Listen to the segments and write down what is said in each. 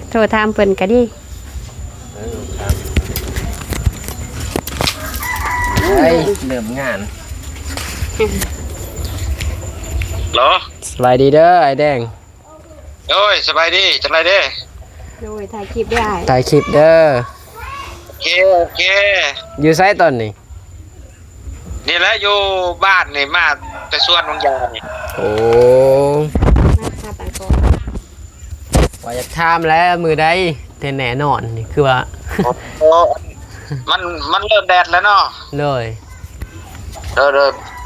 โทรถามเพิ่นก็ดีไอ้เริ่มงานเหรอสบายดีเด้อไอ้แดงโอ้ยสบายดีจังไรเด้โดยถ่ายคลิปได้ถ่ายคลิปเด้อโอเคอยู่ไสตอนนี้นี่แหละอยู่บ้านนี่มาไปสวนบางอย่างนี่โอ้มาตังกว่าจะถามแล้วมือใดแต่แน่นอนนี่คือว่าโอ้มันเริ่มแดดแล้วเนาะเลย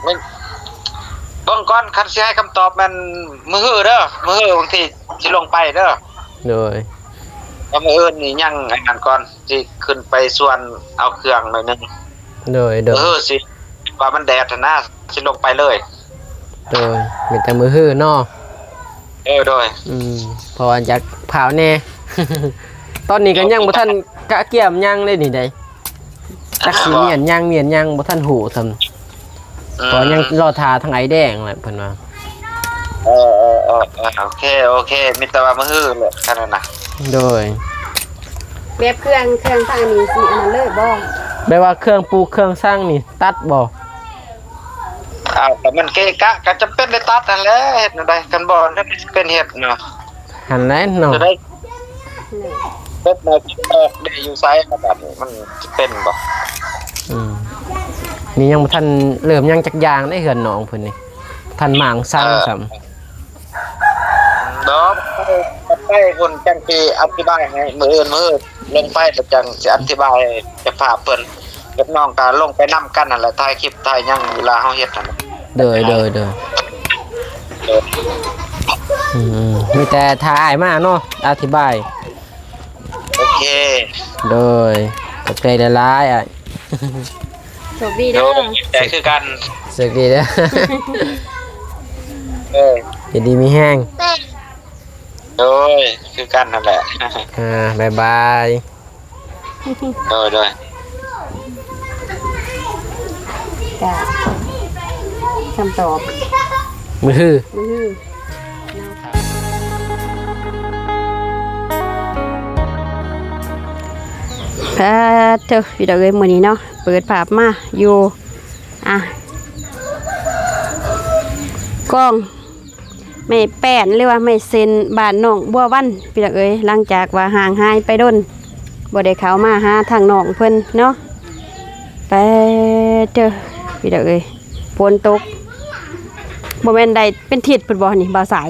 ไม่เบิ่งก่อนคันสิให้คำตอบมันมื้อฮื้อเด้อมื้อฮื้อบางทีสิลงไปเด้อเลยแล้วมื้ออื่นนี่ยังไอ้นั่นก่อนสิขึ้นไปสวนเอาเครื่องหน่อยนึงเลยมื้อฮื้อสิว่ามันแดดนะสิลงไปเลยเลยมีแต่มือฮื้อเนาะโดยเพราะว่าอยากเผาแน่ ตอนนี้ก็ยังบ่ทันกะเกี่ยมยังเลยนี่ได้จักสิเมียนยังบ่ทันหูซำก็ยังรอทาทางไอ้แดงแหละเพิ่นว่าโอเคมีแต่ว่ามื้อฮื้อแหละคั่นน่ะโดยแบบเครื่องทางนี้สิอันนั้นเลยบ่แปลว่าเครื่องปลูกเครื่องสร้างนี่ตัดบ่แต่มันเกะกะก็จำเป็นได้ตัดนั่นแหละเฮ็ดจังได๋กันบ่ได้เป็นเฮ็ดเนาะหั่นแหละเนาะจะได้เฮ็ดมาออกได้อยู่ไสแบบนี้มันสิเป็นบ่นี่ยังบ่ทันเริ่มยังจักอย่างได้เฮือนน้องเพิ่นนี่ทันหมางสร้างซ้ำดอกไปคนจังสิอธิบายให้มื้ออื่นลงไปแล้วจังสิอธิบายจะภาพเพิ่นกับน้องก็ลงไปนำกันนั่นแหละถ่ายคลิปถ่ายหยังเวลาเฮาเฮ็ดนั่นเด้อมีแต่ถ่ายมาเนาะอธิบายโอเคโดยขอบใจหลายๆอ่ะโชคดีเด้อแต่คือกันสวัสดีเด้อจะดีมีแห้งโดยคือกันนั่นแหละบ๊ายบายโดยจ้ะคำตอบมือเถอะพี่ดอกเอ้ยมื้อนี้เนาะเปิดภาพมาอยู่กล้องไม่แป้นหรือว่าไม่เซ็นบ้านน้องบัววันพี่ดอกเอ้ยหลังจากว่าห่างหายไปดนบ่ได้เข้ามาหาทางน้องเพิ่นเนาะไปเถอะพี่ดอกเอ้ยฝนตกบ่แม่นใดเป็นทิศเพิ่นบ่นี่บ่าวสาย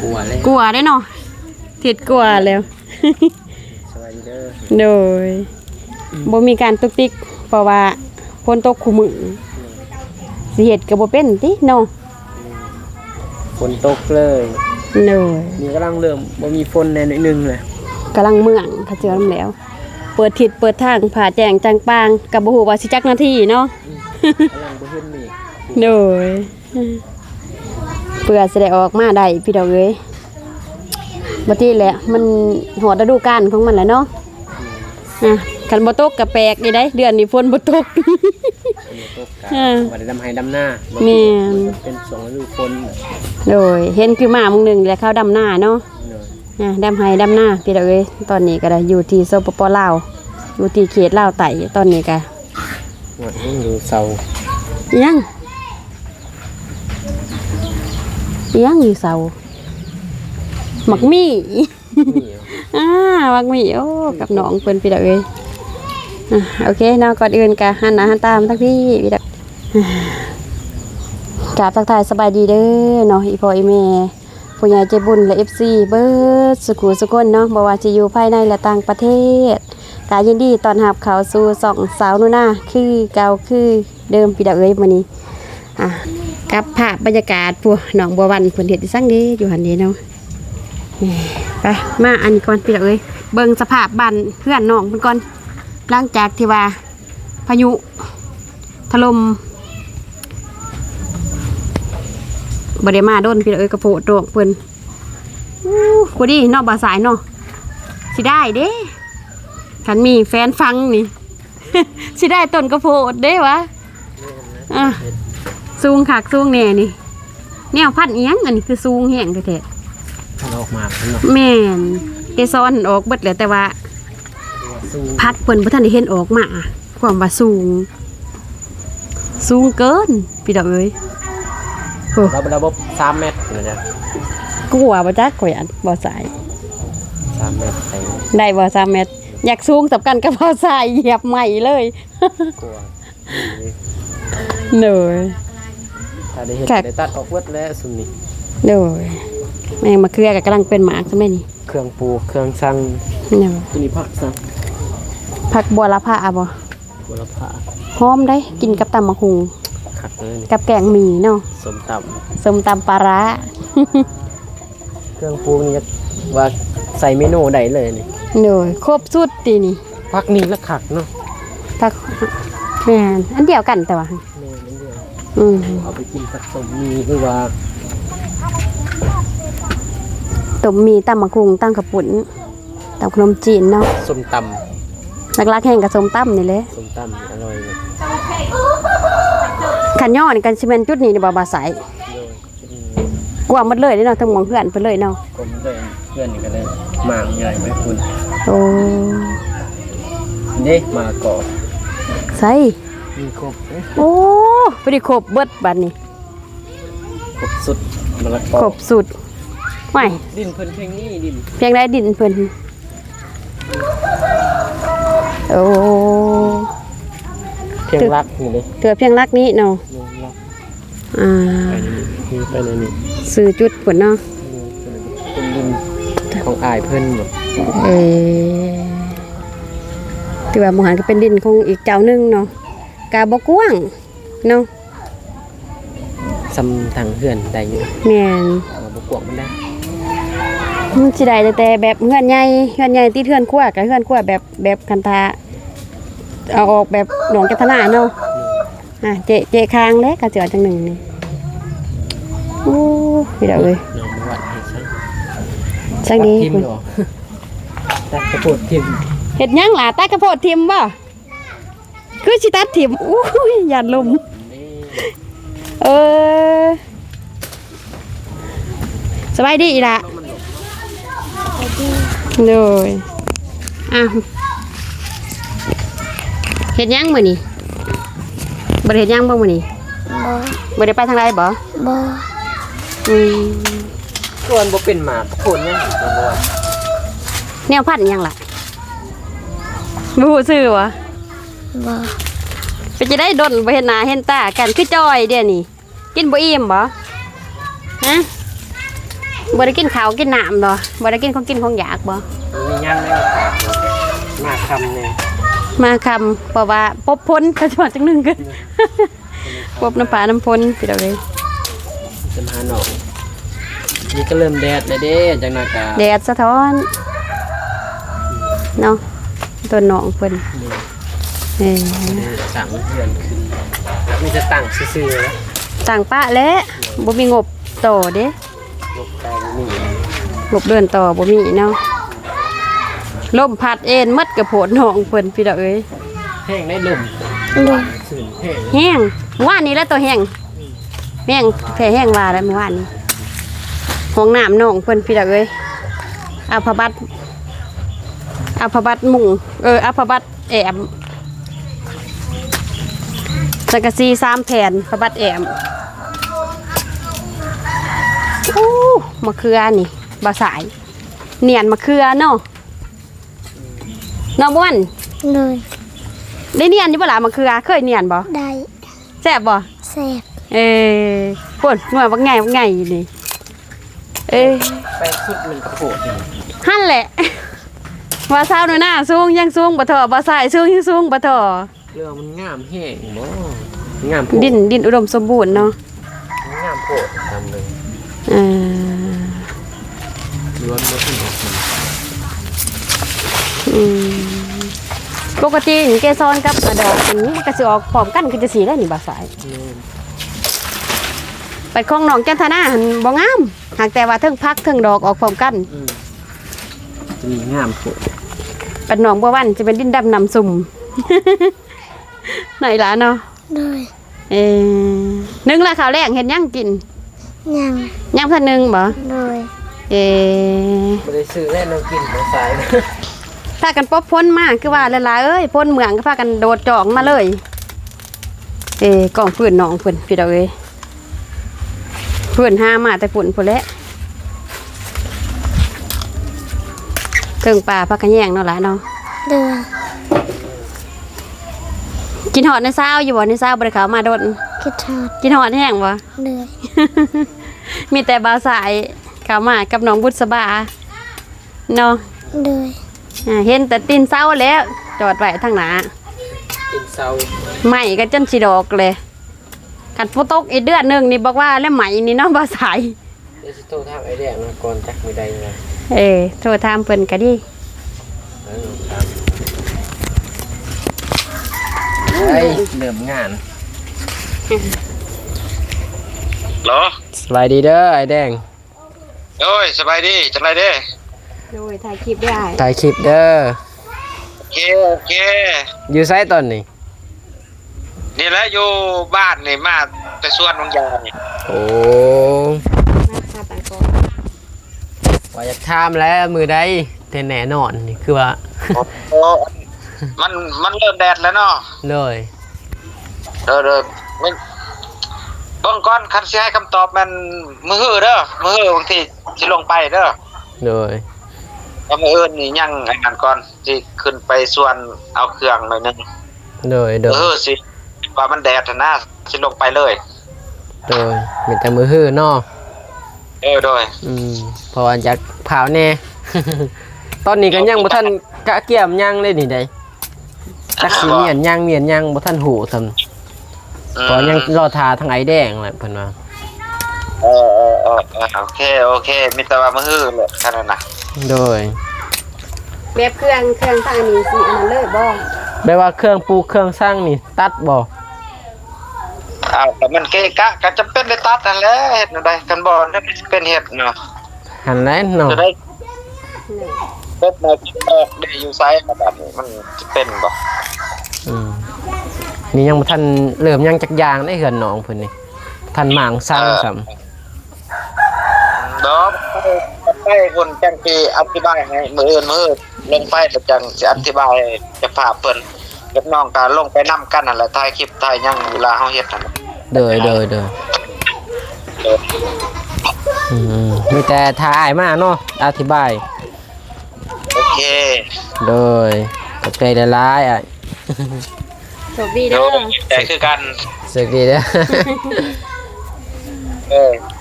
กลัวได้เนาะทิศกลัวแล้วสวัสดีเด้อโดยบ่มีการตุกติกเพราะว่าฝนตกคู่มื้อสิเฮ็ดก็บ่เป็นติเนาะฝนตกเลยโดยนี่กำลังเริ่มบ่มีฝนแน่นิดนึงเลยกำลังเมืองเขาเจอแล้ว เปิดทิศเปิดทางผ่าแจงจังปางกับบ่ฮู้ว่าสิจักนาทีเนาะกำลังบ่เห็นนี่โดยเพื่อสิได้ออกมาได้พี่ดอกเอ้ยบ่ติแหละมันหอดฤดูกาลของมันแหละเนาะคันบ่ตกก็แปลกนี่ได้เดือนนี้ฝนบ่ตกบ่ได้ดำให้ดำหน้าแม่นเป็น2ฤดูฝนโดยเห็นคือมามื้อนึงแล้วเขาดำหน้าเนาะดำให้ดำหน้าพี่ดอกเอ้ยตอนนี้ก็ได้อยู่ที่สปป.ลาวอยู่ที่เขตลาวใต้ตอนนี้ก็อยู่เซายังอยู่เสาหมักมี่หมักมี่โอ้กับน้องเพิ่นพี่ดอกเอ้ยโอเคเนาะก่อนอื่นกะหันหน้าหันตามทั้งพี่ดอกกราบทักทายสบายดีเด้อเนาะอีพ่ออีแม่ผู้ใหญ่ใจบุญและ FC เบิดสุขุสุคนเนาะบ่ว่าจะอยู่ภายในและต่างประเทศกายินดีต้อนรับเข้าสู่สองสาวนุ่นาคือเก่าคือเดิมพี่ดอกเอ้ยมื้อนี้กับภาพบรรยากาศพวกหนองบัววันเพิ่นเฮ็ดสั่งดีอยู่หั่นนี่เนาะไปมาอันนี้ก่อนพี่ดอกเอ้ยเบิ่งสภาพบ้านเพื่อนน้องเพิ่นก่อนหลังจากที่ว่าพายุถล่มบ่ได้มาโดนพี่ดอกเอ้ยกระโปดโตกเพิ่นกูดีเนาะบ่สายเนาะสิได้เด้คันมีแฟนฟังนี่ สิได้ต้นกระโพดเด้วะสูงคักสูงแน่นี่แนวพันธุ์อีหยังอันนี้คือสูงแห้งแท้ๆ อกมาเนาะ แม่นเกสรออกเบิดแล้วแต่ว่า สู้ พักเพิ่นบ่ทันได้เห็นออกมาความว่าสูง สูงเกินพี่ดอกเอ้ยโอ้ ระบบ3เมตรนะจ๊ะ กลัวบ่จักข่อยอันบ่สาย 3เมตรใส่ ได้บ่3เมตรอยากสูงสับกันกับบ่สายเหยียบใหม่เลย กลัว เด้อ ถ้าได้เห็น ค่ะ ได้ตัดออกเบิดแล้วซุมนี้ เด้อแม่งมะเขือก็กำลังเป็นหมากซะแม่นี่ เครื่องปลูกเครื่องสั่ง เด้อ ตัวนี้ผักสั่ง ผักบัวละพาบ่ บัวละพา หอมได้กินกับตำมะฮุง คักเลยนี่ กับแกงหมี่เนาะ ส้มต ส้มตำปลาร้า ำเครื่องปรุงนี่ว่าใส่เมนูได้เลยนี่ เด้อครบสุดตินี่ ผักนี่ละคักเนาะ ผักแม่นอันเดียวกันแต่ว่า แม่นั่นเดียว อืม เอาไปกินกับต้มมีหรือว่า ต้มมีตำมะฮุงตำกระปุ่นตำขนมจีนเนาะ ส้มต หลักๆแห่งกับส้มตำนี่แหละ ำส้มตำนี่อร่อยเลย ขันย่อนี่กันสิเป็นจุดนี้นี่บ่ใส โดย กว่าหมดเลยเด้เนาะทั้งหมองเพื่อนไปเลยเนาะ คนเลยเพื่อนนี่ก็เลยหมางใหญ่ไหมคุณ โอ้ นี่มาละกอ ใส่ มีครบเอ๊ะ โอ้บ่ได้ครบเบิดบัดนี้ ครบสุดมาละกอ ครบสุดไม่ ดินเพิ่นเพียงนี้ดิน เพียงได้ดินเพิ่นโอ้ เพียงรักนี่เลย เถือเพียงรักนี้เนาะ เพียงรัก อ่า ไปในนี้ ซื้อจุดพุ่นเนาะ เป็นดินของอายเพิ่นหมด เออถือว่าหมู่หันก็เป็นดินของอีกเจ้าหนึงเนาะกาบ่กว้างเนาะ ซ้ำทางเพื่อนได้อยู่ แม่น เอาบ่กวางมันได้ มันสิได้แต่แบบเฮือนใหญ่ติดเฮือนครัวกับเฮือนครัวแบบคันทาเอาออกแบบหนองจัตนาเนาะอ่ะเจคางเล็กกระเจือจังหนึ่งนี่โอ้พี่ดาวเอ้ย น้องมาวัดให้ช่าง จังดี ทิม คุณ ดอกตัดกระโปดทิม เฮ็ดหยังล่ะตากระโพดทิมบ่คือสิตัดทิมอู้ยยานลม นี่ เออสบายดีอีหล่ะเลยอ่ะเฮ็ดหยังมื้อนี้บ่ได้เฮ็ดหยังบ่มื้อนี้บ่ได้ไปทางใดบ่ บ่ อืม ส่วนบ่เป็นหมากโคนยังบ่ว่า แนวพันธุ์หยังล่ะบ่ฮู้ชื่อวะ บ่ ไปจะได้ดนบ่เห็นหน้าเห็นตากันคือจอยเดี๋ยวนี้กินบ่อิ่มบ่ฮะบ่ได้กินข้าวกินน้ำดอกบ่ได้กินของกินของอยากบ่ มียังได้หมากคำเนี่ย มาคำเพราะว่าปบพ้นเขาจะว่าจังหนึงกันปบน้ำปลาน้ำพ้นพี่ดอกเลย จะมาหนองนี่ก็เริ่มแดดเลยเด้จังหนักกะ แดดสะท้อนเนาะตัวหนองเพิ่นเออ สั่งเพื่อนขึ้นมีจะตั้งซื่อๆแล้ว ต่างปะแล้วบ่มีงบต่อเด้ ลบไปนี่ งบเดินต่อบ่มีเนาะลมพัดเอ็นมัดกระโผดหนองเพิ่นพี่ดอกเอ้ย แห้งได้ลม เลย สื่นแห้ง แห้งเมื่อวานนี้แล้วตัวแห้งแห้งแท้แห้งว่าแล้วเมื่อวานนี้ห้องน้ำน้องเพิ่นพี่ดอกเอ้ยเอาผ้าบัดมุงเอาผ้าบัดแอมสังกะสี3แผ่นผ้าบัดแอมโอ้มะเขือนี่บาสายเนียนมะเขือเนาะน้องบ้วน เลย ได้เนียนอยู่บ่ล่ะมะเขือเคยเนียนบ่ ได้ แซ่บบ่ แซ่บ ป่นหน่วยว่าไงอยู่นี่ไปสุดมันกระโปดนี่ หั่นแหละ ว่าเช้าหน่อยหน้าสูงยังสูงบ่ถอบ่สายสูงยังสูงบ่ถอ เรื่องมันงามแห้งบ่งามโพด ดินอุดมสมบูรณ์เนาะ งามโพดทำเลย เออ ล้วนบ่ขึ้นออกมา อืมปกตินี่แกซ้อนกับดอกอย่างนี้มันก็สิออกพร้อมกันคือจะสีได้นี่บ่สาย ไปคลองหนองจันทนาหั่นบ่งามหากแต่ว่าเทิงพักเทิงดอกออกพร้อมกัน จะมีงามโพด ปัดหนองบัววันจะเป็นดินดำนำสุ่ม ไหนล่ะเนาะ เลย นึงละข้าวแรงเห็นยังกิน ยัง ยังพันหนึ่งบ่ เลย บ่ได้ซื้อแล่นกินของสาย พากันปบพ้นมาคือว่าหลายๆเอ้ยพ้นเมืองก็พากันโดดจองมาเลยกล่องฝืนน้องฝืนพี่ดอกเอ้ยฝืนห้ามาแต่ฝืนพุ่นแหละเครื่องปลาพักกันแย่งเนาะหลายเนาะ เดือ กินหอดในเช้าอยู่บ่ในเช้าบริขาวมาโดน คิดทอด กินหอดแห้งบ่ เดือ มีแต่บ่าวสายขาวมากับน้องบุษบาเนาะ เดือ เห็นแต่ตีนเช้าแล้วจอดไว้ทางหน้า กินเซา ไหม้ก็จนสิดอกเลยกันฝนตกอีกเดือนหนึงนี่บอกว่าแล้วไหม้นี่เนาะบ่าวสาย เดี๋ยวสิโทรทางไอ้แดงมาก่อนจักมื้อใดนะ โทรถามเพิ่นก็ดี แล้วลองถามเฮ้ยเริ่มงาน เหรอ สบายดีเด้อไอ้แดง โอ้ยสบายดีจังไรเด้ โดยถ่ายคลิปได้ ถ่ายคลิปเด้อ โอเคโอเค อยู่ไสตอนนี้ นี่แหละอยู่บ้านนี่มาแต่ส่วนบางอย่างนี่ โอ้ มาค่ะต่างก ว่าอยากถามแล้วมือใดแต่แน่นอนนี่คือว่า โอ้มันเริ่มแดดแล้วเนาะ เลย เด้อไม่เบิ่งก่อนคันสิให้คำตอบมันมื้อฮื้อเด้อมื้อฮื้อบางทีสิลงไปเด้อ เลย แล้วมื้ออื่นนี่ยังไอ้นั่นก่อนสิขึ้นไปส่วนเอาเครื่องหน่อยหนึง เลยเด้อ สิว่ามันแดดนะสิลงไปเลย เลยมีแต่มือฮื้อเนาะ โดย เพราะว่าอยากเผาแน่ ตอนนี้ก็ยังบ่ทันกะเกี่ยมยังเลยนี่ได้จักสิเมียนยังบ่ทันหูซำเพราะยังรอทาทางไอ้แดงแหละเพิ่นว่า โอเคมีแต่ว่ามื้อฮื้อเลยแค่นั้นน่ะ โดย แบบเครื่องทางนี้สิอันนั้นเลยบ่ แปลว่าเครื่องปลูกเครื่องสร้างนี่ตัดบ่ แต่มันเกะกะก็จำเป็นได้ตัดนั่นแหละเฮ็ดจั่งใดกันบ่ได้เป็นเฮ็ดเนาะ หันแหล้วเนาะ จะได้เฮ็ดมาออกได้อยู่ไสแบบนี้มันจะเป็นบ่ นี่ยังบ่ทันเริ่มยังจักอย่างได้เฮือนน้องเพิ่นนี่ทันหมางสร้างซ้ำ ดอกไปคนจังสิอธิบายให้มื้ออื่นลงไปแล้วจังสิอธิบายจะพาเพิ่นกับน้องก็ลงไปนํกันนั่นแหละถ่ายคลิปถ่ายหยังเวลาเฮาเฮ็ดนั่น เด้อมีแต่ทาอ้ายมาเนาะอธิบาย โอเค โดยขอบใจหลายๆอ่ะ โชคดี โด เด้อ แต่คือกัน สึกดีเด้อ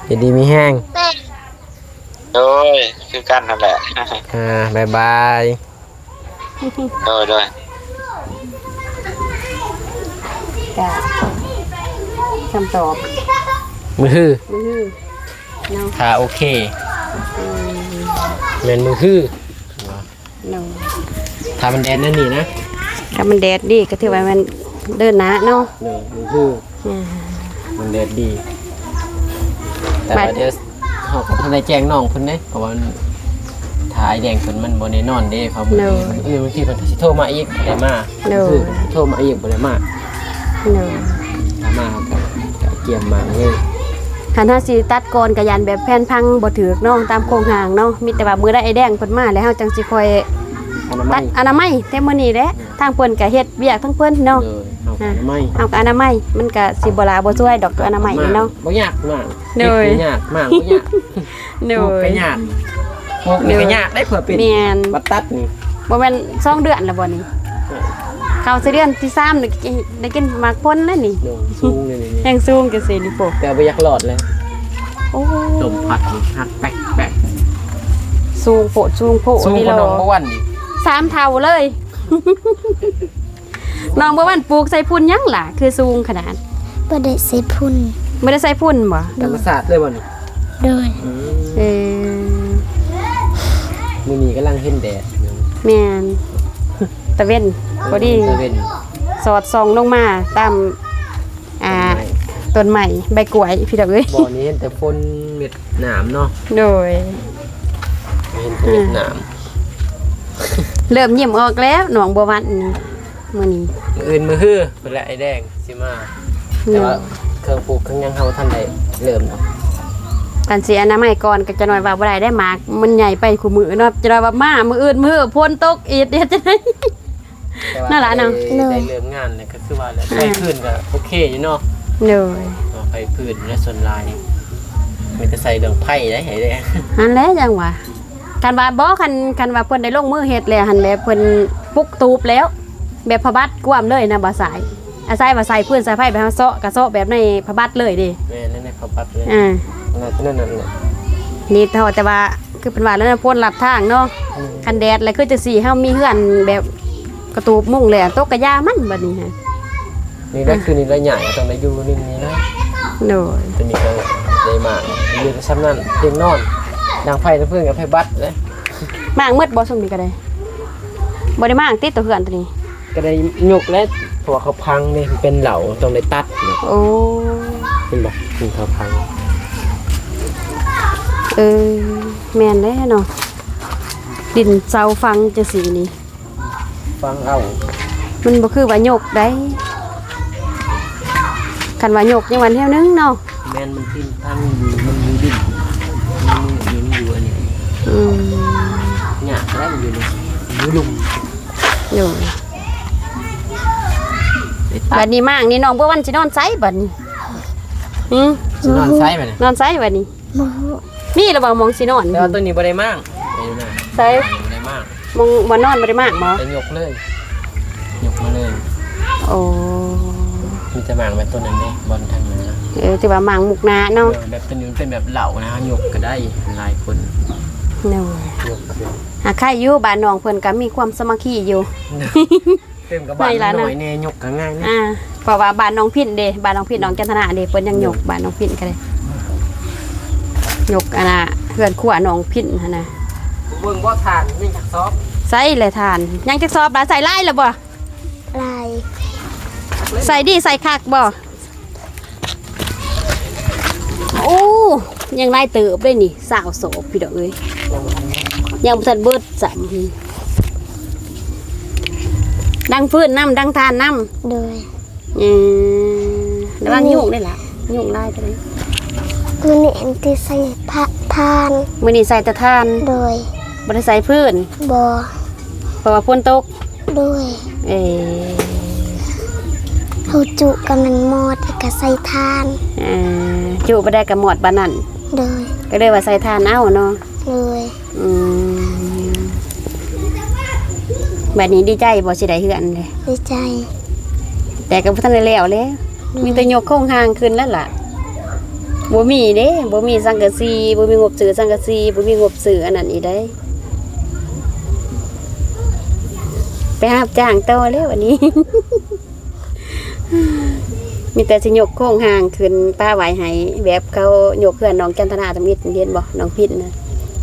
ยินดีมีแห้ง โดยคือกันนั่นแหละ บ๊ายบาย โดย จ้ะคำตอบ มือฮื้อ เนาะ ถ้าโอเคแม่นมือฮื้อ เนาะ ถ้ามันแดนนั่นนี่นะ ถ้ามันแดดดีก็ถือว่ามันเดินหน้าเนาะ เด้อมือฮื้อมันแดดดี แต่ว่าเดี๋ยวเฮาก็ทันได้แจ้งน้องเพิ่นเด้เพราะว่าถ้าไอ้แดงเพิ่นมันบ่ได้นอนเด้เพราะบางทีเพิ่นก็สิโทรมาอีกบ่ได้มาคือโทรมาอีกบ่ได้มา เนาะ ถ้ามาก็เกี่ยมมาเลย คันเฮาสิตัดก่อนก็ยันแบบแผ่นพังบ่ถูกเนาะตามโครงหางเนาะมีแต่ว่ามื้อใดไอ้แดงเพิ่นมาแล้วเฮาจังสิค่อย อนามั ตั ย ดอนามัยแต่มื้อนี้แหละทางเพิ่นก็เฮ็ดเวียกทั้งเพิ่นเนาะ เอาอนามัย เอากับอนามัยมันก็สิบ่ลาบ่ช่วยดอกตัวอนามัยนี่เนาะ บ่ยากมาก โดย ยากมากบ่ยาก โด ปลูก ย ก็ยากปลูกนี่ก็ยากได้เผื่อเป็น แม่น บัดตัดนี่ บ่แม่น2 เดือนแล้วบ่นี่เข้าสิเดือนที่3นี่ได้กินหมากพ้นแล้วนี่ โดนสูงเลยนี่ แห่งสูงจังซี่นี่โป แต่บ่อยากหลอดเลย โอ้ ลมพัดนี่หักแป๊กแป๊ก สูงโพดสูงโพด สูง นี่ กว่า โล น้องบ่วันนี่ 3 เท่าเลย น้องบ่ว่าปลูกใส่พุ่นยังล่ะคือสูงขนาด ประเดเสพุน บ่ได้ใส่พุ่นบ่ ธรรมศาสตร์เลยบ่นี่ โดย เออ มื้อนี้กำลังเห็นแดด แม่นตะเว้นพอดี ตะเว้น สอดส่องลงมาตามต้นใหม่ใบกล้วยพี่ดอกเอ้ย บ่อนี้เห็นแต่ฝนเม็ดหนามเนาะ โดย เห็นแต่เม็ดหนาม เริ่มยิ้มออกแล้วหนองบัววันนี่มื้อนี้ มื้ออื่นมื้อฮื้อเพิ่นละไอ้แดงสิมาแต่ว่าเครื่องปลูกเครื่องหยังเฮาทันได้เริ่มเนาะ กันสิอนามัยก่อนก็จะน้อยว่าบ่ได้หมากมันใหญ่ไปคู่มือเนาะจะน้อยว่ามามื้ออื่นมื้อพ้นตกอีดเฮ็ดจังได๋ นั่นล่ะเนาะ ได้เรื่องงานเลยก็คือว่าแล้วไปพื้นก็โอเคอยู่เนาะ เลย ไปพื้นและส่วนลายมันจะใส่เรื่องไผ่ได้ให้ได้ หันแหล้วจังว่ากันว่าบ่คันว่าเพิ่นได้ลงมือเฮ็ดแล้วหันแหล้วเพิ่นปลุกตูบแล้ว แบบพะบัดกวามเลยนะบ่สายอาศัยว่าใส่พื้นใส่ไผไปเฮาเซาะกะเซาะแบบในพะบัดเลยเด้ แม่นั่นเขาปัดเลย นั่นแหละ นี่เท่าแต่ว่าคือเป็นว่าแล้วนะพ่นลัดทางเนาะคันแดดแล้วคือจะสิเฮามีเฮือนแบบกระตูบมุ้งเลยตกกระยามันบัดนี้ฮะ นี่ได้คือนี่ได้ใหญ่ต้องได้อยู่นี่นะ โดย ตัวนี้ก็ได้มากยืนซ้ำนั่นเพียงนอนดังไผ่เพื่อนกับไผ่บัดเลย มางมืดบ่ซุมนี้ก็ได้บ่ได้มางติดตัวเฮือนตัวนี้ ก็ได้ยกและเพราะว่าเขาพังนี่เป็นเหล่าต้องได้ตัดเนี่ย โอ้ เป็นบอกคือเขาพัง แม่นเด้เนาะดินเสาฟังจังซี่นี่ ฟังเอา มันบ่คือว่าโยกได้คันว่าโยกยังวันเที่ยวนึงเนาะ แมนมันทิ้งทางอยู่มันอยู่ดินมันอยู่อันนี้ อืม หยาบแล้วมันอยู่นี่อยู่ลุม โดยบัดนี้มางนี่น้องบ่วันสินอนไสบัดนี้สินอนไซส์ไปเลย นอนไสบัดนี้ หมู มีระบ่มองสินอน แต่ว่าตัวนี้บ่ได้มากไปดูนะ ไส บ่ได้มาก มองบ่นอนบ่ได้มากบ่ จะยกเลยยกมาเลย โอ้ มีจะมางแบบตัวนั้นเด้บอลทางนั้นนะ ที่ว่ามางมุกนาเนาะ แบบตัวนี้มันเป็นแบบเหล่านะยกก็ได้หลายคน เนาะ ยกขึ้น หาใครอยู่บ้านน้องเพิ่นก็มีความสามัคคีอยู่ เต็มกับบ้านหน่อยแน่ยกก็ง่ายนะ เพราะว่าบ้านน้องพินเด้บ้านน้องพินน้องจันทนาเด้เพิ่นยังยกบ้านน้องพินก็ได้ยกอันน่ะเพื่อนขัวน้องพินหั่นน่ะ เบิ่งบ่ทานนี่อยากซอฟ ใส่เลยทานยังจะสอบหลายใส่ไล่แล้วบ่ ลาย ใส่ดีใส่คักบ่โอ้ยังไล่เติบได้นี่สาวโสบพี่ดอกเอ้ยยังบ่ทันเบิดซ้ํดังฟื้นน้ำดังทานน้ำ โดย ระวังยุ่งได้ล่ะยุ่งไล่ไปเลย มันเห็นที่ใส่ผ้าทาน มื้อนี้ใส่แต่ทาน โดย บ่ได้ใส่พื้น บอ เพราะว่าฝนตก โดย เอ เขาจุกับมันหมอดแล้วก็ใส่ทาน จุบ่ได้ก็หมดบานนั้น โดย ก็เลยว่าใส่ทานเอาเนาะ โดย แบบนี้ดีใจบ่สิได้เฮือนเลย ดีใจ แต่ก็บ่ทันได้แล้วเลยมีแต่ยกโครงหางขึ้นแล้วล่ะบ่มีเด้บ่มีสังกะสีบ่มีงบซื้อสังกะสีบ่มีงบซื้ออันนั้นอีกได้ไปหารับจ้างต่อแล้ววันนี้ มีแต่สิยกโครงหางขึ้นป้าไว้ให้แบบเขายกเพื่อนน้องจันทนาทมิตรเห็นบ่น้องพินนะ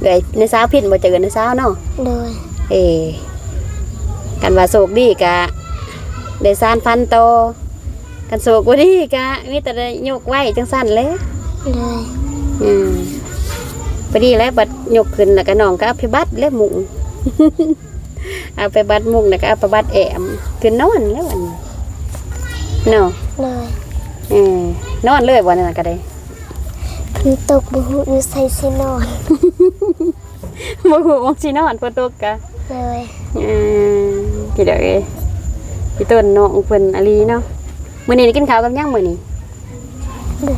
เอ้ยในสาวพินบ่เจอในสาวเนาะ โดย กันว่าโศกดีกะได้ซานฟันโตกันโศกบ่ดีกะมีแต่ได้ยกไว้จังซั่นแหละ โดย พอดีแล้วบัดยกขึ้นแล้วก็น้องก็เอาไปบัดแล้วมุง เอาไปบัดมุงแล้วก็เอาไปบัดแอมขึ้นนอนแล้วอันนี้เนาะ โดย นอนเลยวันนั้นก็ได้ มันตกบุหูอยู่ใส่สินอน บ่ฮู้ว่าสินอนฝนตกกะ โดย พี่เด้อพี่ต้นน้องเพิ่นอลีเนาะมื้อนี้ได้กินข้าวกับหยังมื้อนี้ โดย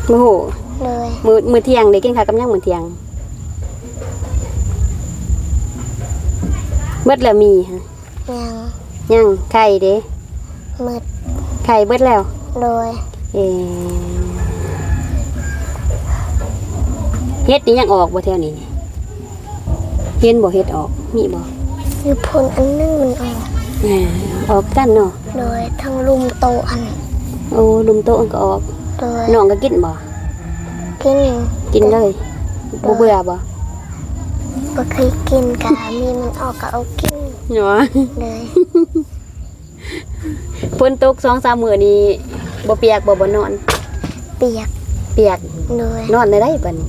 บ่ฮู้ โดย มื้อเที่ยงได้กินข้าวกับหยังมื้อเที่ยงเบิดแล้วมีฮะ ยังยังไข่เด้ มืด ไข่เบิดแล้ว โดย เฮ็ดนี่ยังออกบ่แถวนี้นี่เห็นบ่เฮ็ดออกมีบ่ อยู่พลอันนึงมันออก ออกกันเนาะ โดยทั้งลุมโตอัน โอ้ลุมโตะก็ออก โดย น้องก็กินบ่ กิน เลยบ่เบื่อบ่ บ่เคยกินกะมีมันออกก็เอากิน เนาะ เลย ฝนตก 2-3 มื้อนี้บ่เปียกบ่นอน เปียก เปียก โดย นอนได้บัดนี้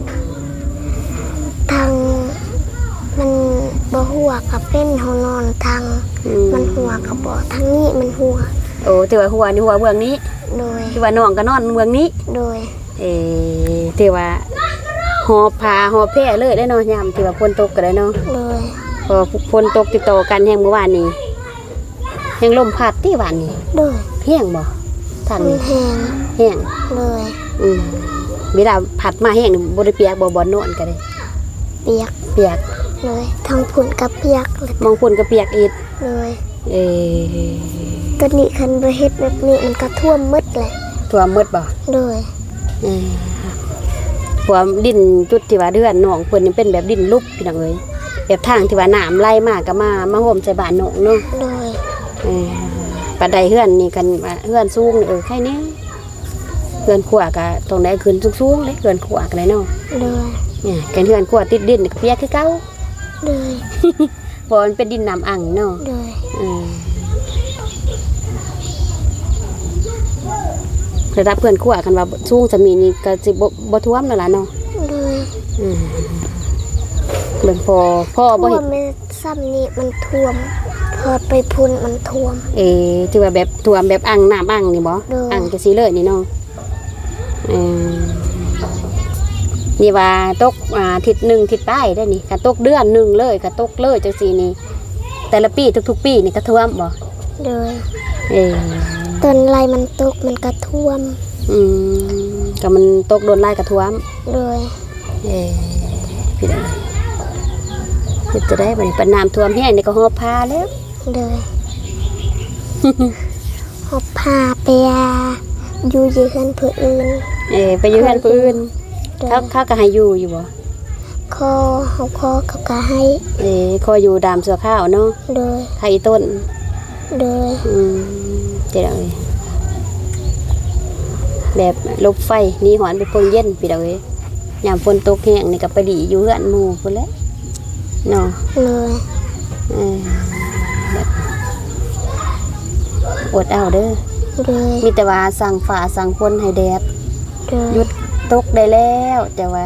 ทางมันบ่หัวกับเป็นเฮานอนทางมันหัวกับบ่ทางนี้มันหัว โอ้ถือว่าหัวนี่หัวเบื้องนี้ โดย ถือว่าน้องก็นอนเบื้องนี้ โดย ถือว่า หอบผ้าหอบแพร่เลยได้เนาะยามที่ว่าฝนตกก็ได้เนาะ โดย พอฝนตกติดต่อกันแฮงเมื่อวานนี้แฮงลมพัดที่วานนี้ โดย แห้งบ่ทาง มัน นี้ แห้ง แห้ง เลย เวลาผัดมาแห้งนี่บ่ได้เปียกบ่นอนก็ได้ เปียก เปียก เลยทั้งฝุ่นกับเปียกเลย มองฝุ่นก็เปียกอีก เลย เอ ตัวนี้คันบ่เฮ็ดแบบนี้มันก็ท่วมหมดแหละ ทั่วหมดบ่ เลย เพราะว่าดินจุดที่ว่าเดือนหนองเพิ่นนี่เป็นแบบดินลุกพี่น้องเอ้ยแบบทางที่ว่าน้ำไหลมาก็มาห่มใส่บ้านหนองเนาะ เลย ปานใดเฮือนนี่กันว่าเฮือนสูงนี่แค่นี้เฮือนขวาก็ตรงไหนขึ้นสูงๆเลยเฮือนขวาก็ได้เนาะ เลย กันเฮือนขวาติดดินก็เปียกคือเก่า เลย เพราะมันเป็นดินน้ำอ่างเนาะ เลย ระดับเพื่อนขวากันว่าสูงจะมีนี่ก็สิบ่ท่วมแล้วล่ะเนาะ เลย เบิ่งพ่อบ่ ท่ว เห็ ม น ไม่ซ้ำนี่มันท่วมพอไปพุ่นมันท่วม ที่ว่าแบบท่วมแบบอ่างน้ำอ่างนี่บ่ เด้ออ่ อ่างจังซี่เลยนี่เนาะนี่ว่าตกทิศหนึ่งทิศใต้ได้นี่ก็ตกเดือนหนึ่งเลยก็ตกเลยจังซี่นี่แต่ละปีทุกๆปีนี่ก็ท่วมบ่ เลย เออ ต้นไรมันตกมันก็ท่วม ก็มันตกโดนไล่กระท่วม เลย พี่ได้พี่จะได้บัดนี้ปัญน้ำท่วมแห้งนี่ก็หอบผ้าแล้ว เลยหอบผ้าไปอยู่ยืนผู้อื่น ไปอยู่กันผู้อื่น เลย เขาก็ให้อยู่บ่ คอเขาเขาก็ให้ คอยอยู่ดามเสื้อข้าวเนาะ เลย ไข่ต้น เลย เจ๊ดาวแบบลบไฟนี่หอนไปพงเย็นพี่ดาวยามฝนตกแห้งนี่ก็ไปดีอยู่เฮือนหมู่พุ่นแหละเนาะ เลย แบบอดเอาเด้อ เลย มีแต่ว่าสั่งฝ่าสั่งฝนให้แดด เลย หยุดตกได้แล้วแต่ว่า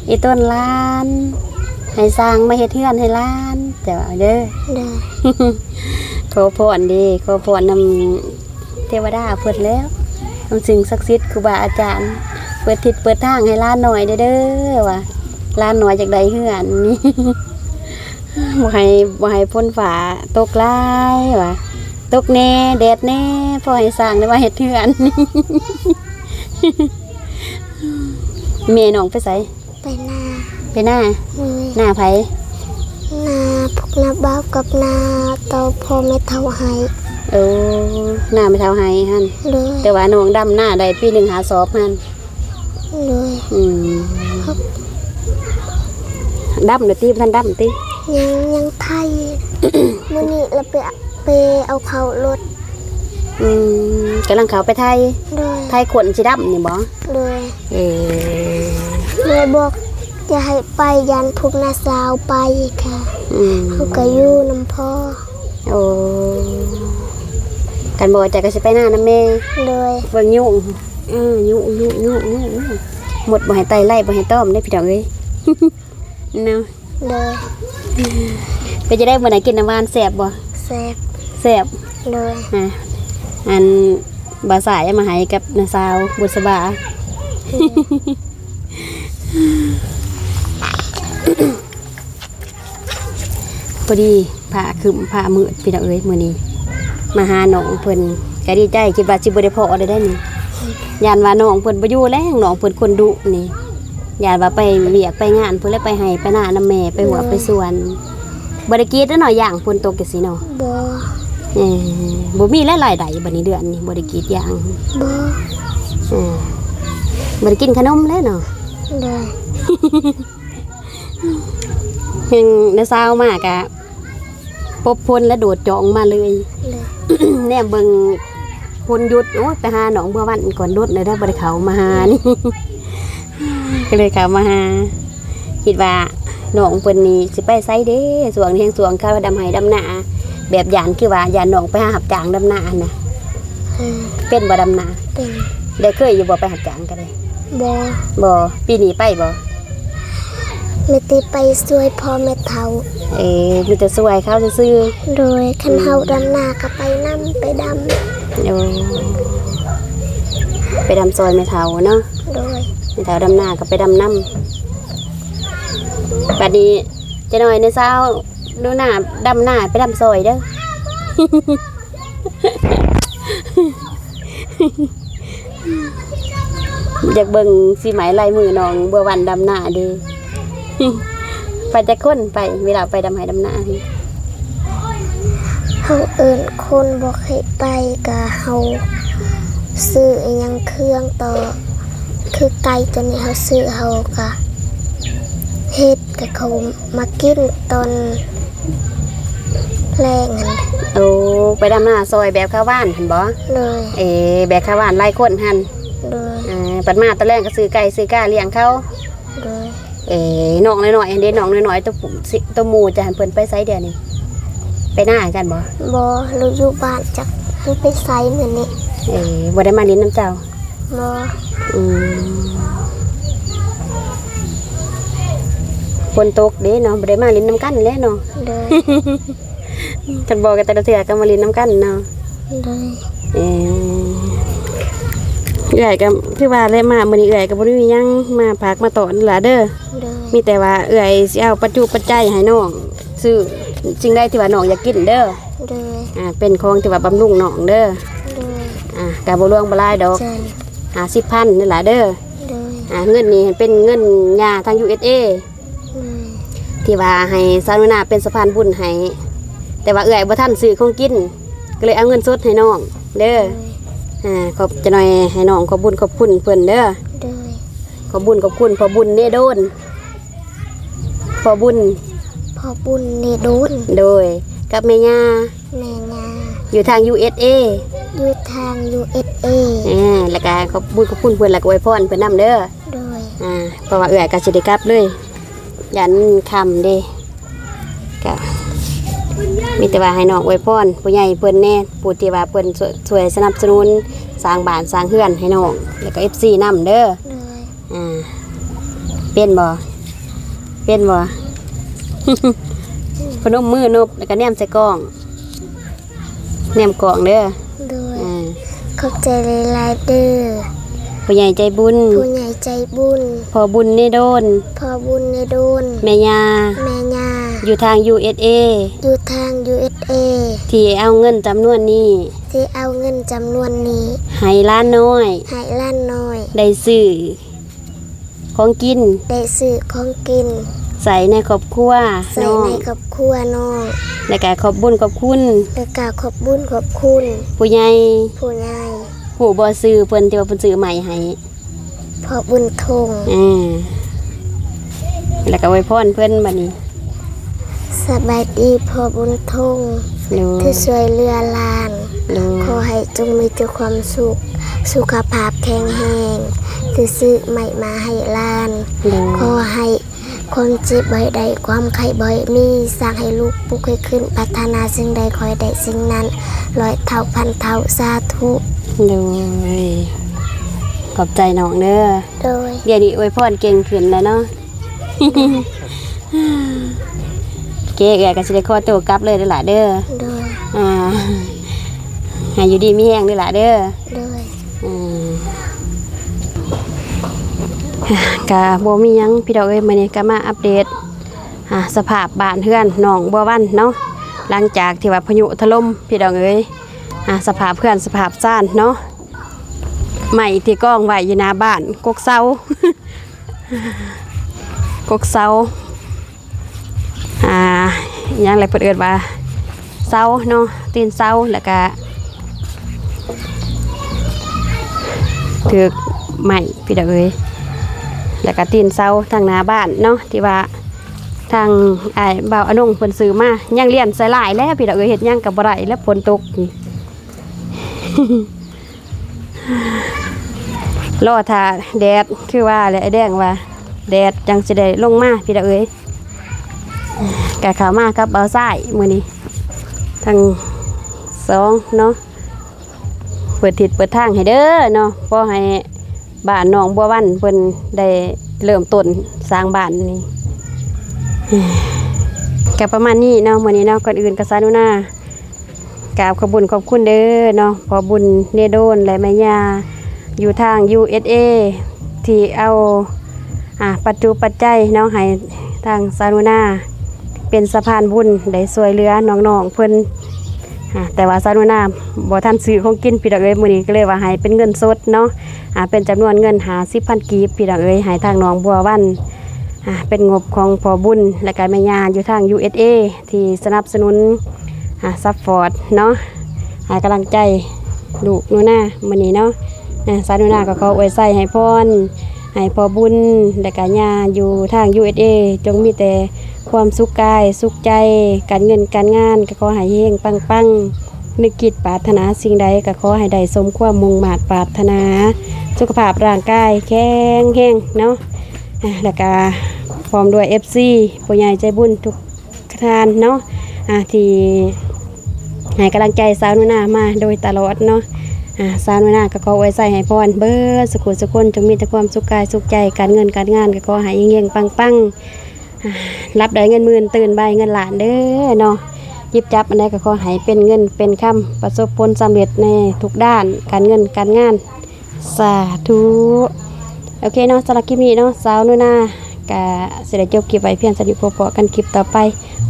อีต้นล้าน ให้สร้างมาเฮ็ดเฮือนให้ล้านแต่ว่าเด้อ เลย ขอพรดีขอพรนำเทวดาเพิ่นแล้วนำสิ่งศักดิ์สิทธิ์ครูบาอาจารย์เปิดทิศเปิดทางให้ล้านหน่อยเด้อว่าล้านหน่อยจากใดเฮือนนี่ บ่ให้ฝนฟ้าตกหลายว่าตกแน่แดดแน่พอให้สร้างได้ว่าเฮ็ดเฮือน แม่น้องไปไส ไปนา ไปหน้า เลย หน้าไผ นาพวกนาบ้าวกับนาเตาพ่อแม่เท่าให้ โอ้หน้าไม่เท่าไห้หั่น เลย แต่ว่าน้องดำหน้าได้ปีหนึงหาสอบหั่น เลย ครับ ดำเดี๋ยวตีท่านดำตี ยังไทย มื้อนี้เราไปเอาเขารถ กำลังเขาไปไทย เลย ไทยขนสีดำนี่บ่ เลย เออ เลยบอกจะให้ไปยันพวกนาสาวไปค่ะ เขาก็อยู่น้ำพ่อ โอ้กันบ่จะก็สิไปหน้าน้ำแม่ เลย เบิ่งยุ่งยุ่งหมดบ่ให้ไตไล่บ่ให้ต้อมได้พี่น้องเอ้ย เนาะ เลย ไปจะได้มื้อไหนกินน้ำหวานแซ่บบ่ แซ่บ แซ่บ เลย อันบาสายเอามาให้กับน้าสาวบุษบา พอดีผ้าคือผ้ามืดพี่น้องเอ้ยมื้อนี้มาหาน้องเพิ่นก็ดีใจคิดว่าสิบ่ได้พอได้นี่ยานว่าน้องเพิ่นบ่อยู่แล้วน้องเพิ่นคนดุนี่ยานว่าไปเวียกไปงานเพิ่นเลยไปให้ไปหน้าน้าแม่ไปหัวไปสวนบ่ได้กินแล้วเนาะย่างเพิ่นตกจังซี่เนาะ บอ บ่มีหลายๆใดบัดนี้เดือนนี้บ่ได้กินย่าง บอ บ่ได้กินขนมแล้วเนาะ เลย เพิ่งได้เช้ามากะพบพลและโดดจองมาเลย เลย แนมเบิ่งพลหยุดโอ้ยไปหาหนองบัววันก่อนรถเลยได้บ่ได้เข้ามาหานี่ ก็เลยเข้ามาหาคิดว่าน้องเพิ่นนี่สิไปไสเด้สวงนี้แห่งสวงเขาดำไห้ดำนาแบบยานคือว่ายานน้องไปหารับจ้างดำนาน่ะเป็นบ่ดำนา เป็น ได้เคยอยู่บ่ไปรับจ้างก็ได้ บอ บ่ปีนี้ไปบ่ ไม่ติไปช่วยพ่อแม่เท่า มีแต่สวยเขาซื่อ โดยคันเฮาดำนาก็ไปนำไปด ๆไปดำซอยแม่เฒ่าเนาะ ำโดย แม่เฒ่าดำนาก็ไปดำน้ บัดนี้จะหน่อยในเช้าดูหน้าดำหน้าไปดำซอยเด้อ อยากเบิ่งสีไหมลายมือน้องบัววันดำหน้าเด้อ ไปแต่คนไปเวลาไปดำไหดำหน้า เฮาเอิ้นคนบ่เคยไปก็เฮาซื้ออิหยังเครื่องต่อคือไก่ตัวนี้เฮาซื้อเฮาก็เฮ็ดกับเขามากินตอนแรงหั่น โอ้ไปดำหน้าซอยแบบข้าวบ้านหันบ่ เลย แบบข้าวบ้านไล่คนหัน เลย ปัดมาตะแรกก็ซื้อไก่ซื้อกาเลี้ยงเขา เลย น้องน้อยๆอันเด้น้องน้อยๆตัวหมูจะหันเพิ่นไปไสเดี๋ยวนี้ไปหน้ากันบ่ บ่เราอยู่บ้านจักมันไปไสมื้อนี้ บ่ได้มาเล่นน้ำเจ้า บ่ อืมฝนตกเด้เนาะบ่ได้มาเล่นน้ำกันแหล้วเนาะ เลย กันบอกกันแต่ละเทื่อก็มาเล่นน้ำกันเนาะ เลย เอื้อยก็คือว่าได้มามื้อนี้เอื้อยก็บ่ได้มีหยังมาพักมาตอนล่ะเด้อ เลย มีแต่ว่าเอื้อยสิเอาปัจจุปัจจัยให้น้องซื้อสิ่งใดที่ว่าน้องอยากกินเด้อ เลย เป็นของที่ว่าบำรุงน้องเด้อ เลย ก็บ่ล่วงบ่หลายดอก ใจ 50,000นี่ล่ะเด้อ เลย เงินนี่เป็นเงินยาทาง USA เลย ที่ว่าให้สาธารณะเป็นสะพานบุญให้แต่ว่าเอื้อยบ่ทันซื้อของกินก็เลยเอาเงินสดให้น้องเด้อขอบจะหน่อยให้น้องขอบบุญขอบคุณเพิ่นเด้อ เลย ขอบบุญขอบคุณพอบุญเด้โดนพอบุญ พอบุญนี่โดน โดยกับแม่ย่า แม่ยา อยู่ทาง USA อยู่ทาง USA แล้วก็ขอบบุญขอบคุณเพิ่นแล้วก็อวยพรเพิ่นนำเด้อ โดย เพราะว่าเอื้อยก็สิได้กลับเลยยันค่ำเด้ก็มีแต่ว่าให้น้องอวยพรผู้ใหญ่เพิ่นแน่ผู้ที่ว่าเพิ่นช่วยสนับสนุนสร้างบ้านสร้างเรือนให้น้องแล้วก็ FC นำเด้อ เลย เป็นบ่เป็นบ่ พนมมือนบแล้วก็แนมใส่กล้องแนมกล้องเด้อ โดยขอบใจหลายๆเด้อ ผู้ใหญ่ใจบุญ ผู้ใหญ่ใจบุญ พอบุญนี่โดน พอบุญในโดน แม่ย่า แม่ยา อยู่ทาง USA อยู่ทาง USA ที่เอาเงินจำนวนนี้ ที่เอาเงินจำนวนนี้ ให้ล้านน้อย ให้ล้านน้อย ได้ซื้อของกิน ได้ซื้อของกิน ใส่ในครอบครัว ใส่ น้อง ในครอบครัวน้อง แล้วก็ขอบบุญขอบคุณ และกล่าวขอบบุญขอบคุณ ผู้ใหญ่ ผู้ใหญ่ ผู้บ่ซื้อเพิ่นที่ว่าเพิ่นซื้อใหม่ให้ พอบุญทง แล้วก็อวยพรเพิ่นบัดนี้ สบายดีพอบุญทง โดย ที่ช่วยเหลือหลาน โดย ขอให้จงมีแต่ความสุข สุขภาพแข็งแรงที่ซื้อใหม่มาให้หลาน โดย ขอให้ความเจ็บบ่อยใดความไข้บ่อยมีสร้างให้ลูกปลุกให้ขึ้นพัฒนาสิ่งใดคอยได้สิ่งนั้นร้อยเท่าพันเท่าสาธุ โดยขอบใจน้องเด้อ โดย เดี๋ยวนี้อวยพรเก่งขึ้นแล้วเนาะ เก๋ก็สิได้ขอตัวกลับเลยเด้อล่ะเด้อ โดย ให้อยู่ดีมีแรงเด้อล่ะเด้อ โดย กะบ่มีหยังพี่ดอกเอ้ยมื้อนี้ก็มาอัปเดตสภาพบ้านเฮือนหนองบัววันเนาะหลังจากที่ว่าพายุถล่มพี่ดอกเอ้ยสภาพเพื่อนสภาพซ่านเนาะใหม่ที่กองไว้อยู่หน้าบ้านกกเซา กกเซาหยังไรเพิ่นเอิ้นว่าเซาเนาะตีนเซาแล้วก็ถูกใหม่พี่ดอกเอ้ยแล้วก็ตีนเซาทางหน้าบ้านเนาะที่ว่าทางบ่าวอนงเพิ่นซื้อมายังเลี้ยนใส่หลายแล้วพี่ดอกเอ้ยเฮ็ดหยังก็บ่ได้แล้วฝนตกนี่ รอถ้าแดดคือว่าแหละไอ้แดงว่าแดดจังสิได้ลงมาพี่ดอกเอ้ยกะเข้ามากับเบาซ้ายมื้อนี้ทั้งสองเนาะเปิดทิศเปิดทางให้เด้อเนาะพอให้บ้านหนองบัววันเพิ่นได้เริ่มต้นสร้างบ้านนี่ก็ประมาณนี้เนาะมื้อนี้เนาะก่อนอื่นก็สาธุนากราบขอบคุญขอบคุณเด้อเนาะพอบุญเนโดนและแม่ย่าอยู่ทาง USA ที่เอาปัจจุปัจจัยเนาะให้ ทางสารุณาเป็นสะพานบุญได้ช่วยเหลือน้องๆเพิ่นแต่ว่าสารุณาบ่ทันซื้อของกินพี่น้องเอ้ยมื้อนี้ก็เลยว่าให้เป็นเงินสดเนาะเป็นจำนวนเงิน50,000 กีบพี่น้องเอ้ยให้ทางน้องบัววันเป็นงบของพ่อบุญและก็แม่ย่าอยู่ทาง USA ที่สนับสนุนซัพพอร์ตเนาะให้กำลังใจลูกหนูนามื้อนี้เนาะสารุณาก็ขออวยใส่ให้พรให้พ่อบุญและก็ย่าอยู่ทาง USA จงมีแต่ความสุขกายสุขใจการเงินการงานก็ขอให้เฮงปังๆนึกคิดปรารถนาสิ่งใดก็ขอให้ได้สมความมุ่งมา่ปรารถนาสุขภาพร่างกายแข็งแรงเนาะแล้วก็พร้อมด้วย FC ผู้ใหญ่ใจบุญทุกท่านเนาะที่ให้กำลังใจสาวนุนามาโดยตลอดเนาะสาวนุนาก็ขออวยใส่ให้พรเบิดสุขสุขคนจงมีแต่ความสุขกายสุขใจการเงินการงานก็ขอให้เฮงๆปังๆรับได้เงินหมื่นตื่นใบเงินล้านเด้อเนาะหยิบจับอันใดก็ขอให้เป็นเงินเป็นคำประสบผลสำเร็จในทุกด้านการเงินการงานสาธุโอเคเนาะสำหรับคลิปนี้เนาะสาวนุนาก็สิได้จบคลิปไว้เพียงสนิทพอๆกันคลิปต่อไป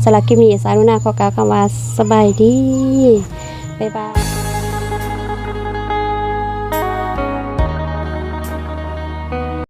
สำหรับคลิปนี้สาวนุนาขอกล่าวคำว่าสบายดีบ๊ายบาย